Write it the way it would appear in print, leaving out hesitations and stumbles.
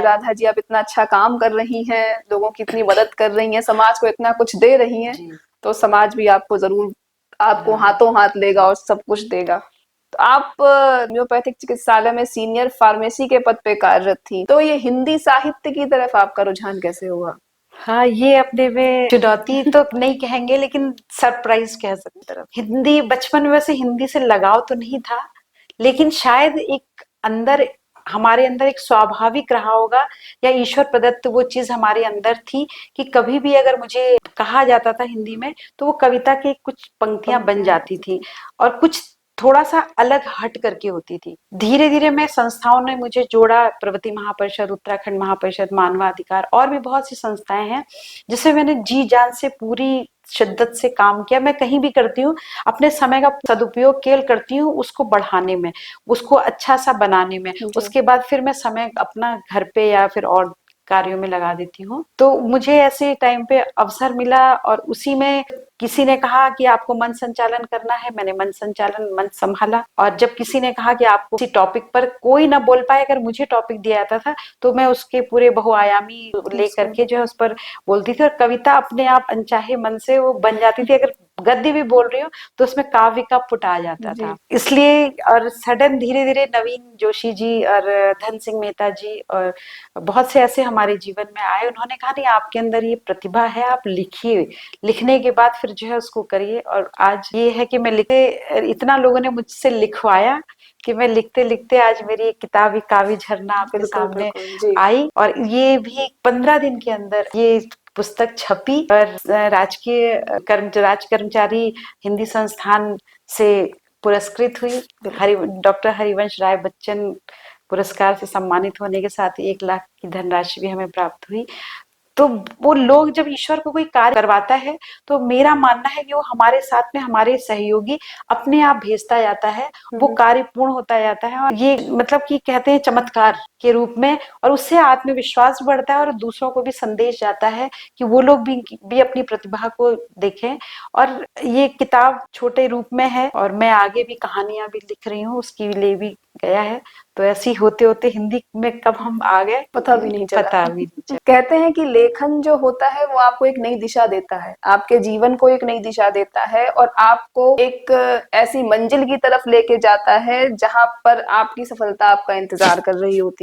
राधा जी आप इतना अच्छा काम कर रही हैं, लोगों की इतनी मदद कर रही हैं, समाज को इतना कुछ दे रही हैं, जी। तो समाज भी आपको ज़रूर आपको हाँ। हाथों हाथ लेगा और सब कुछ देगा। तो आप होम्योपैथिक चिकित्सालय में सीनियर फार्मेसी के पद पे कार्यरत थी, तो ये हिंदी साहित्य की तरफ आपका रुझान कैसे हुआ? हाँ, ये अपने में चुनौती तो नहीं कहेंगे, लेकिन सरप्राइज कह सकते हैं। हिंदी बचपन में वैसे हिंदी से लगाव तो नहीं था, लेकिन शायद एक अंदर हमारे अंदर एक स्वाभाविक रहा होगा, या ईश्वर प्रदत्त वो चीज हमारे अंदर थी कि कभी भी अगर मुझे कहा जाता था हिंदी में, तो वो कविता की कुछ पंक्तियां बन पंक्तियाँ जाती होती थी थी। और कुछ थोड़ा सा अलग हट करके होती थी। धीरे धीरे मैं संस्थाओं ने मुझे जोड़ा, प्रगति महापरिषद, उत्तराखंड महापरिषद, मानवाधिकार और भी बहुत सी संस्थाएं हैं जिसे मैंने जी जान से पूरी शिद्दत से काम किया। मैं कहीं भी करती हूँ, अपने समय का सदुपयोग केवल करती हूँ उसको बढ़ाने में, उसको अच्छा सा बनाने में। जी। उसके बाद फिर मैं समय अपना घर पे या फिर और कार्यों में लगा देती हूँ। तो मुझे ऐसे टाइम पे अवसर मिला और उसी में किसी ने कहा कि आपको मन संचालन करना है, मैंने मन संभाला। और जब किसी ने कहा कि आपको किसी टॉपिक पर कोई ना बोल पाए, अगर मुझे टॉपिक दिया जाता था तो मैं उसके पूरे बहुआयामी ले उसको करके जो है उस पर बोलती थी, और कविता अपने आप अनचाहे मन से वो बन जाती थी। अगर गद्य भी बोल रही हूँ तो उसमें काव्य का पुट आ जाता जी। था। इसलिए और सडन धीरे धीरे नवीन जोशी जी और धन सिंह मेहता जी और बहुत से ऐसे हमारे जीवन में आए। उन्होंने कहा नहीं, आपके अंदर ये प्रतिभा है, आप लिखिए, लिखने के बाद फिर जो है उसको करिए। और आज ये है कि मैं लिखे, इतना लोगों ने मुझसे लिखवाया कि मैं लिखते लिखते आज मेरी एक किताब काव्य झरना आपके बिल्कुल, सामने बिल्कुल। जी। आई, और ये भी 15 दिन के अंदर ये पुस्तक छपी। और राजकीय राज कर्मचारी हिंदी संस्थान से पुरस्कृत हुई। बिल्कुल। डॉक्टर हरिवंश राय बच्चन पुरस्कार से सम्मानित होने के साथ ही 1 लाख की धनराशि भी हमें प्राप्त हुई। तो वो लोग जब ईश्वर को कोई कार्य करवाता है, तो मेरा मानना है कि वो हमारे साथ में हमारे सहयोगी अपने आप भेजता जाता है, वो हुँ। कार्य पूर्ण होता जाता है। और ये मतलब कि कहते हैं चमत्कार के रूप में, और उससे आत्मविश्वास बढ़ता है और दूसरों को भी संदेश जाता है कि वो लोग भी अपनी प्रतिभा को देखें। और ये किताब छोटे रूप में है और मैं आगे भी कहानियां भी लिख रही हूँ, उसके लिए भी गया है। तो ऐसे ही होते होते हिंदी में कब हम आ गए पता भी नहीं चला। पता भी नहीं चला। कहते हैं कि लेखन जो होता है वो आपको एक नई दिशा देता है, आपके जीवन को एक नई दिशा देता है और आपको एक ऐसी मंजिल की तरफ लेके जाता है जहाँ पर आपकी सफलता आपका इंतजार कर रही होती है।